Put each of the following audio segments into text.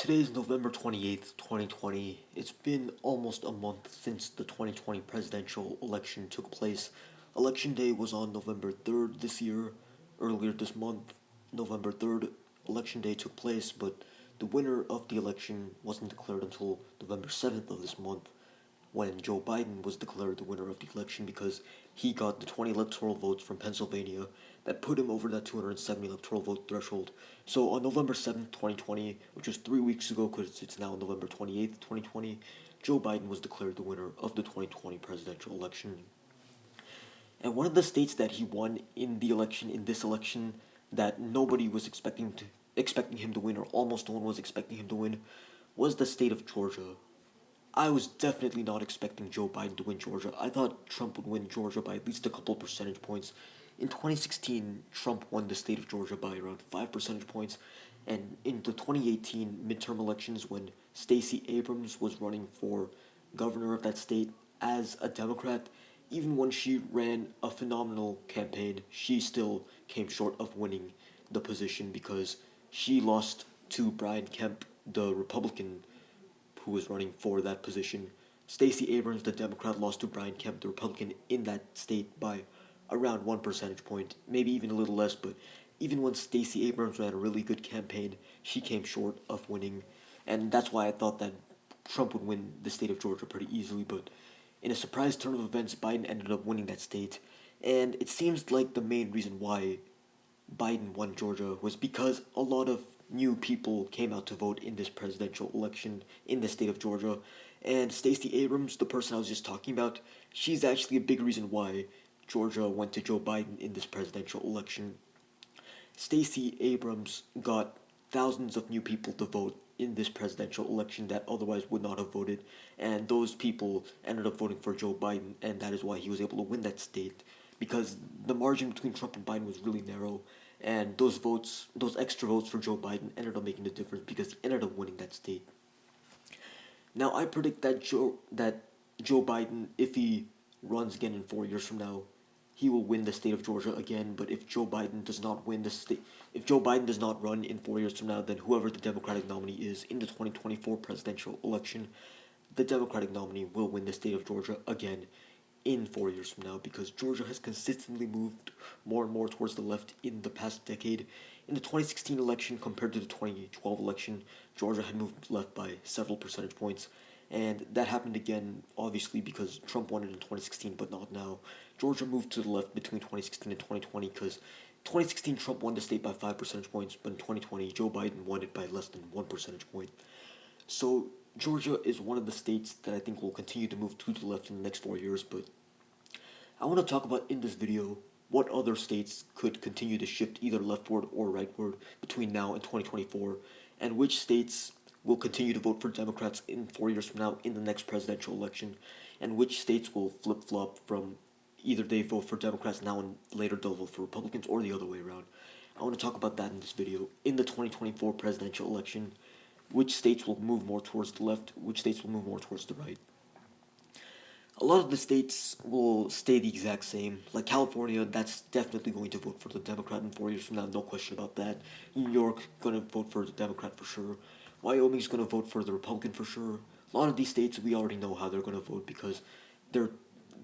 Today is November 28th, 2020. It's been almost a month since the 2020 presidential election took place. Election day was on November 3rd this year. Earlier this month, November 3rd, election day took place, but the winner of the election wasn't declared until November 7th of this month, when Joe Biden was declared the winner of the election because he got the 20 electoral votes from Pennsylvania that put him over that 270 electoral vote threshold. So on November 7th, 2020, which was 3 weeks ago because it's now November 28th, 2020, Joe Biden was declared the winner of the 2020 presidential election. And one of the states that he won in this election, that nobody was expecting him to win, or almost no one was expecting him to win, was the state of Georgia. I was definitely not expecting Joe Biden to win Georgia. I thought Trump would win Georgia by at least a couple percentage points. In 2016, Trump won the state of Georgia by around 5 percentage points. And in the 2018 midterm elections, when Stacey Abrams was running for governor of that state as a Democrat, even when she ran a phenomenal campaign, she still came short of winning the position because she lost to Brian Kemp, the Republican who was running for that position. Stacey Abrams, the Democrat, lost to Brian Kemp, the Republican, in that state by around 1 percentage point, maybe even a little less. But even when Stacey Abrams ran a really good campaign, she came short of winning, and that's why I thought that Trump would win the state of Georgia pretty easily. But in a surprise turn of events, Biden ended up winning that state, and it seems like the main reason why Biden won Georgia was because a lot of new people came out to vote in this presidential election in the state of Georgia. And Stacey Abrams, the person I was just talking about, she's actually a big reason why Georgia went to Joe Biden in this presidential election. Stacey Abrams got thousands of new people to vote in this presidential election that otherwise would not have voted, and those people ended up voting for Joe Biden, and that is why he was able to win that state because the margin between Trump and Biden was really narrow, and those votes, those extra votes for Joe Biden, ended up making the difference because he ended up winning that state. Now I predict that Joe Biden, if he runs again in 4 years from now, he will win the state of Georgia again. But if Joe Biden does not win the state, if Joe Biden does not run in 4 years from now, then whoever the Democratic nominee is in the 2024 presidential election, the Democratic nominee will win the state of Georgia again in 4 years from now because Georgia has consistently moved more and more towards the left in the past decade. In the 2016 election compared to the 2012 election, Georgia had moved left by several percentage points. And that happened again, obviously, because Trump won it in 2016, but not now. Georgia moved to the left between 2016 and 2020 because 2016 Trump won the state by 5 percentage points, but in 2020 Joe Biden won it by less than 1 percentage point. So Georgia is one of the states that I think will continue to move to the left in the next 4 years, but I want to talk about in this video what other states could continue to shift either leftward or rightward between now and 2024, and which states will continue to vote for Democrats in 4 years from now in the next presidential election, and which states will flip flop from either they vote for Democrats now and later they'll vote for Republicans or the other way around. I want to talk about that in this video. In the 2024 presidential election, which states will move more towards the left, which states will move more towards the right. A lot of the states will stay the exact same. Like California, that's definitely going to vote for the Democrat in 4 years from now, no question about that. New York, gonna vote for the Democrat for sure. Wyoming's gonna vote for the Republican for sure. A lot of these states, we already know how they're gonna vote because they're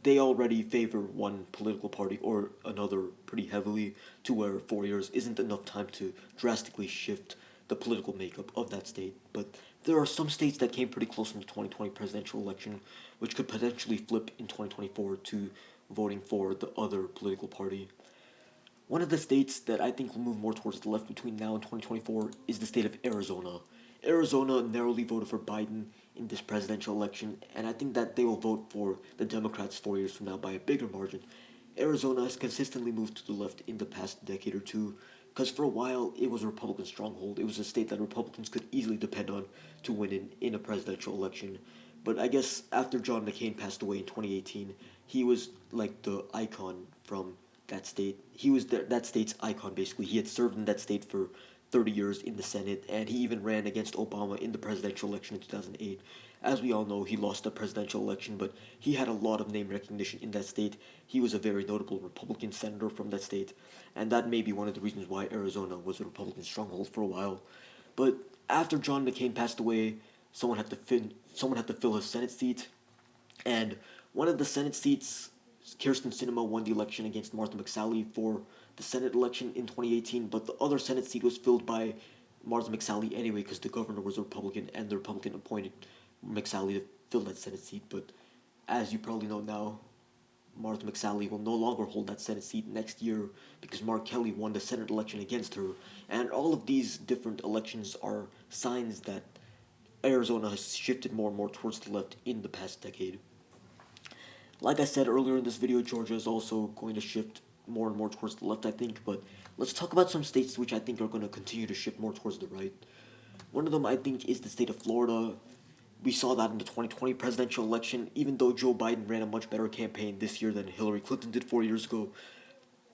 they already favor one political party or another pretty heavily, to where 4 years isn't enough time to drastically shift the political makeup of that state. But there are some states that came pretty close in the 2020 presidential election, which could potentially flip in 2024 to voting for the other political party. One of the states that I think will move more towards the left between now and 2024 is the state of Arizona. Arizona narrowly voted for Biden in this presidential election, and I think that they will vote for the Democrats 4 years from now by a bigger margin. Arizona has consistently moved to the left in the past decade or two, because for a while it was a Republican stronghold. It was a state that Republicans could easily depend on to win in a presidential election. But I guess after John McCain passed away in 2018, he was like the icon from that state. He was that state's icon, basically. He had served in that state for 30 years in the Senate, and he even ran against Obama in the presidential election in 2008. As we all know, he lost the presidential election, but he had a lot of name recognition in that state. He was a very notable Republican senator from that state, and that may be one of the reasons why Arizona was a Republican stronghold for a while. But After John McCain passed away, someone had to fill his Senate seat, and one of the Senate seats, Kirsten Sinema won the election against Martha McSally for the Senate election in 2018, but the other Senate seat was filled by Martha McSally anyway because the governor was a Republican and the Republican appointed McSally to fill that Senate seat. But as you probably know now, Martha McSally will no longer hold that Senate seat next year because Mark Kelly won the Senate election against her. And all of these different elections are signs that Arizona has shifted more and more towards the left in the past decade. Like I said earlier in this video, Georgia is also going to shift more and more towards the left, I think, but let's talk about some states which I think are going to continue to shift more towards the right. One of them, I think, is the state of Florida. We saw that in the 2020 presidential election. Even though Joe Biden ran a much better campaign this year than Hillary Clinton did 4 years ago,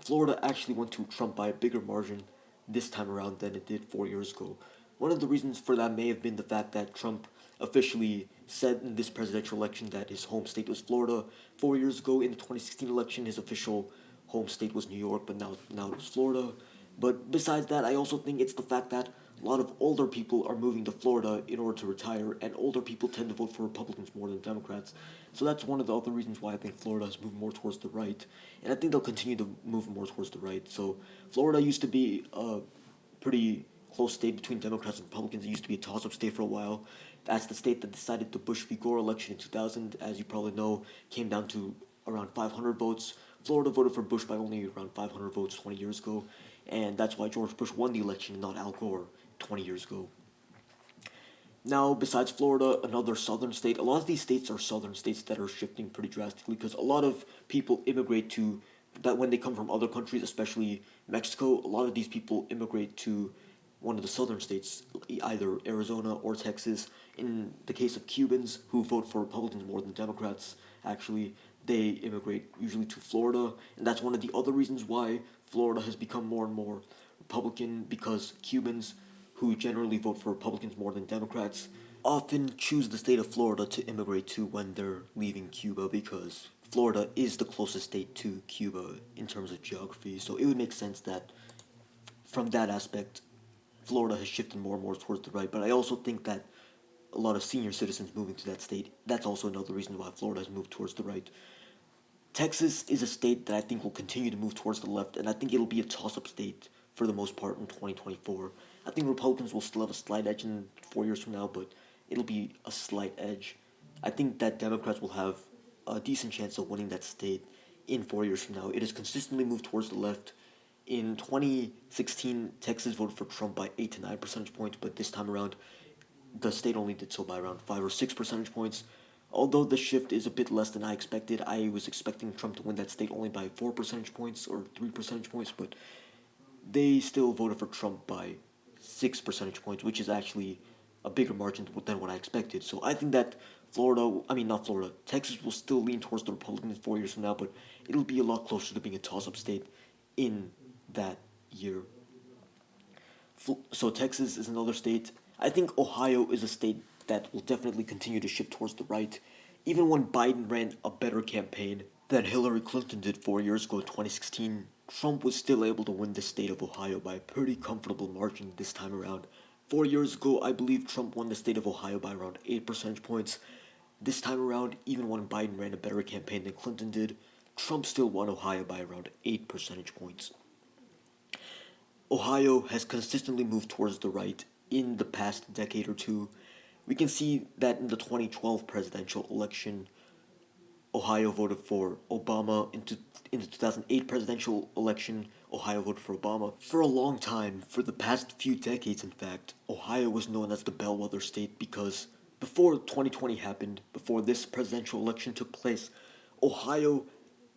Florida actually went to Trump by a bigger margin this time around than it did 4 years ago. One of the reasons for that may have been the fact that Trump officially said in this presidential election that his home state was Florida. 4 years ago in the 2016 election, his official home state was New York, but now it was Florida. But besides that, I also think it's the fact that a lot of older people are moving to Florida in order to retire, and older people tend to vote for Republicans more than Democrats. So that's one of the other reasons why I think Florida has moved more towards the right, and I think they'll continue to move more towards the right. So Florida used to be a pretty close state between Democrats and Republicans. It used to be a toss-up state for a while. That's the state that decided the Bush v. Gore election in 2000, as you probably know, came down to around 500 votes. Florida voted for Bush by only around 500 votes 20 years ago, and that's why George Bush won the election and not Al Gore 20 years ago. Now, besides Florida, another southern state, a lot of these states are southern states that are shifting pretty drastically because a lot of people immigrate to that when they come from other countries, especially Mexico, a lot of these people immigrate to one of the southern states, either Arizona or Texas. In the case of Cubans who vote for Republicans more than Democrats, actually, they immigrate usually to Florida, and that's one of the other reasons why Florida has become more and more Republican because Cubans who generally vote for Republicans more than Democrats, often choose the state of Florida to immigrate to when they're leaving Cuba because Florida is the closest state to Cuba in terms of geography. So it would make sense that from that aspect, Florida has shifted more and more towards the right. But I also think that a lot of senior citizens moving to that state, that's also another reason why Florida has moved towards the right. Texas is a state that I think will continue to move towards the left, and I think it'll be a toss-up state for the most part in 2024. I think Republicans will still have a slight edge in 4 years from now, but it'll be a slight edge. I think that Democrats will have a decent chance of winning that state in 4 years from now. It has consistently moved towards the left. In 2016, Texas voted for Trump by 8 to 9 percentage points, but this time around, the state only did so by around 5 or 6 percentage points. Although the shift is a bit less than I expected, I was expecting Trump to win that state only by 4 percentage points or 3 percentage points, but they still voted for Trump by 6 percentage points, which is actually a bigger margin than what I expected. So I think that not Florida, Texas will still lean towards the Republicans 4 years from now, but it'll be a lot closer to being a toss up state in that year. So Texas is another state. I think Ohio is a state that will definitely continue to shift towards the right. Even when Biden ran a better campaign than Hillary Clinton did 4 years ago in 2016, Trump was still able to win the state of Ohio by a pretty comfortable margin this time around. 4 years ago, I believe Trump won the state of Ohio by around 8 percentage points. This time around, even when Biden ran a better campaign than Clinton did, Trump still won Ohio by around 8 percentage points. Ohio has consistently moved towards the right in the past decade or two. We can see that in the 2012 presidential election, Ohio voted for Obama. In the 2008 presidential election, Ohio voted for Obama. For a long time, for the past few decades in fact, Ohio was known as the bellwether state because before 2020 happened, before this presidential election took place, Ohio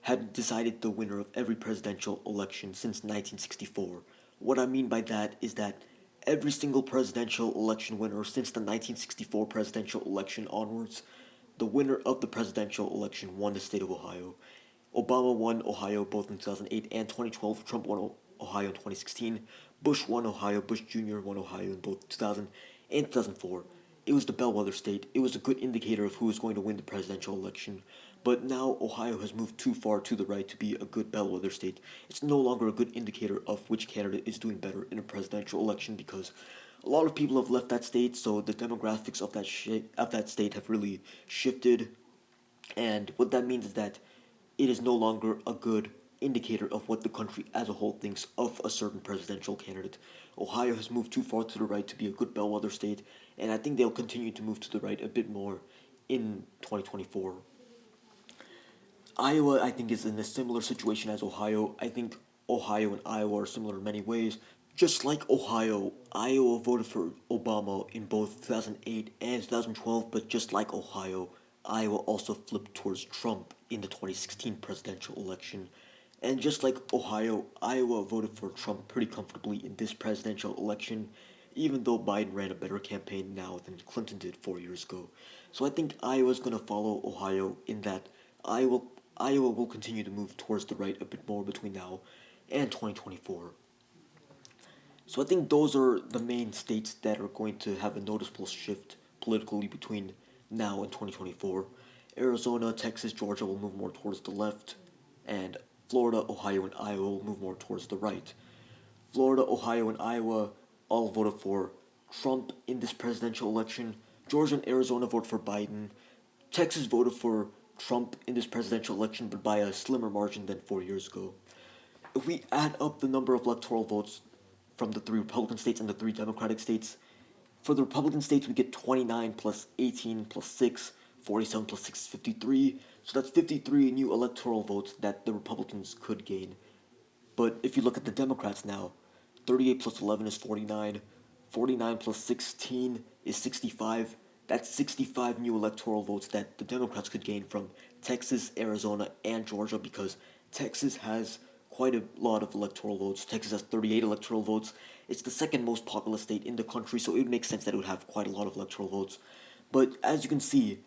had decided the winner of every presidential election since 1964. What I mean by that is that every single presidential election winner since the 1964 presidential election onwards, the winner of the presidential election won the state of Ohio. Obama won Ohio both in 2008 and 2012. Trump won Ohio in 2016. Bush won Ohio. Bush Jr. won Ohio in both 2000 and 2004. It was the bellwether state. It was a good indicator of who was going to win the presidential election. But now Ohio has moved too far to the right to be a good bellwether state. It's no longer a good indicator of which candidate is doing better in a presidential election because a lot of people have left that state, so the demographics of of that state have really shifted. And what that means is that it is no longer a good indicator of what the country as a whole thinks of a certain presidential candidate. Ohio has moved too far to the right to be a good bellwether state, and I think they'll continue to move to the right a bit more in 2024. Iowa, I think, is in a similar situation as Ohio. I think Ohio and Iowa are similar in many ways. Just like Ohio, Iowa voted for Obama in both 2008 and 2012, but just like Ohio, Iowa also flipped towards Trump in the 2016 presidential election. And just like Ohio, Iowa voted for Trump pretty comfortably in this presidential election, even though Biden ran a better campaign now than Clinton did 4 years ago. So I think Iowa's going to follow Ohio in that Iowa, Iowa will continue to move towards the right a bit more between now and 2024. So I think those are the main states that are going to have a noticeable shift politically between now and 2024. Arizona, Texas, Georgia will move more towards the left, and Florida, Ohio, and Iowa will move more towards the right. Florida, Ohio, and Iowa all voted for Trump in this presidential election. Georgia and Arizona voted for Biden. Texas voted for Trump in this presidential election, but by a slimmer margin than 4 years ago. If we add up the number of electoral votes from the three Republican states and the three Democratic states, for the Republican states, we get 29 plus 18 plus 6, 47 plus 6 is 53. So that's 53 new electoral votes that the Republicans could gain. But if you look at the Democrats now, 38 plus 11 is 49, 49 plus 16 is 65. That's 65 new electoral votes that the Democrats could gain from Texas, Arizona, and Georgia because Texas has quite a lot of electoral votes. Texas has 38 electoral votes. It's the second most populous state in the country, so it would make sense that it would have quite a lot of electoral votes. But as you can see,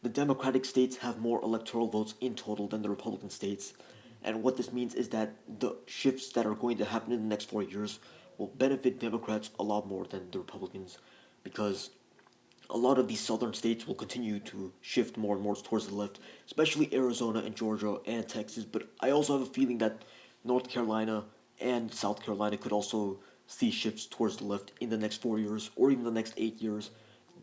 the Democratic states have more electoral votes in total than the Republican states. And what this means is that the shifts that are going to happen in the next 4 years will benefit Democrats a lot more than the Republicans because a lot of these southern states will continue to shift more and more towards the left, especially Arizona and Georgia and Texas. But I also have a feeling that North Carolina and South Carolina could also see shifts towards the left in the next 4 years or even the next 8 years.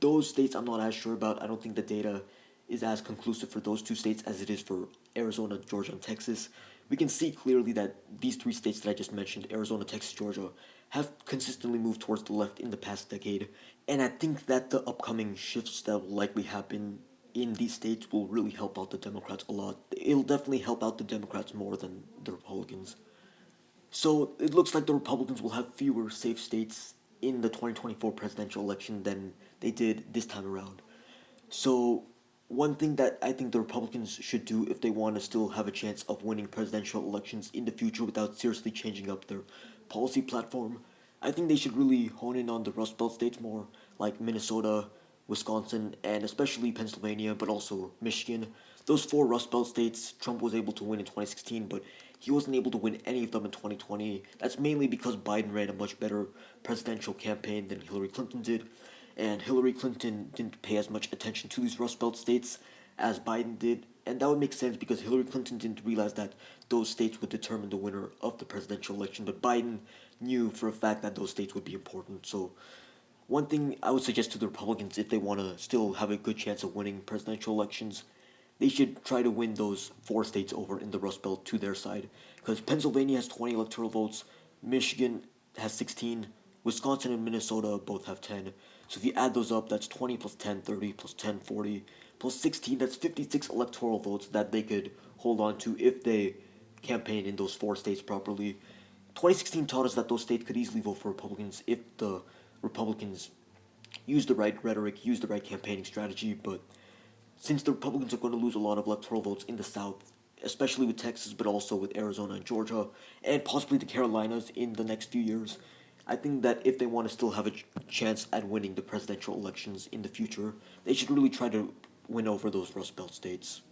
Those states I'm not as sure about. I don't think the data is as conclusive for those two states as it is for Arizona, Georgia, and Texas. We can see clearly that these three states that I just mentioned, Arizona, Texas, Georgia, have consistently moved towards the left in the past decade. And I think that the upcoming shifts that will likely happen in these states will really help out the Democrats a lot. It'll definitely help out the Democrats more than the Republicans. So it looks like the Republicans will have fewer safe states in the 2024 presidential election than they did this time around. So, one thing that I think the Republicans should do if they want to still have a chance of winning presidential elections in the future without seriously changing up their policy platform, I think they should really hone in on the Rust Belt states more, like Minnesota, Wisconsin, and especially Pennsylvania, but also Michigan. Those four Rust Belt states, Trump was able to win in 2016, but he wasn't able to win any of them in 2020. That's mainly because Biden ran a much better presidential campaign than Hillary Clinton did, and Hillary Clinton didn't pay as much attention to these Rust Belt states as Biden did, and that would make sense because Hillary Clinton didn't realize that those states would determine the winner of the presidential election, but Biden knew for a fact that those states would be important. So, one thing I would suggest to the Republicans if they want to still have a good chance of winning presidential elections, they should try to win those four states over in the Rust Belt to their side. Because Pennsylvania has 20 electoral votes, Michigan has 16, Wisconsin and Minnesota both have 10. So if you add those up, that's 20 plus 10, 30 plus 10, 40 plus 16, that's 56 electoral votes that they could hold on to if they campaign in those four states properly. 2016 taught us that those states could easily vote for Republicans if the Republicans use the right rhetoric, use the right campaigning strategy, but since the Republicans are going to lose a lot of electoral votes in the South, especially with Texas, but also with Arizona and Georgia, and possibly the Carolinas in the next few years, I think that if they want to still have a chance at winning the presidential elections in the future, they should really try to win over those Rust Belt states.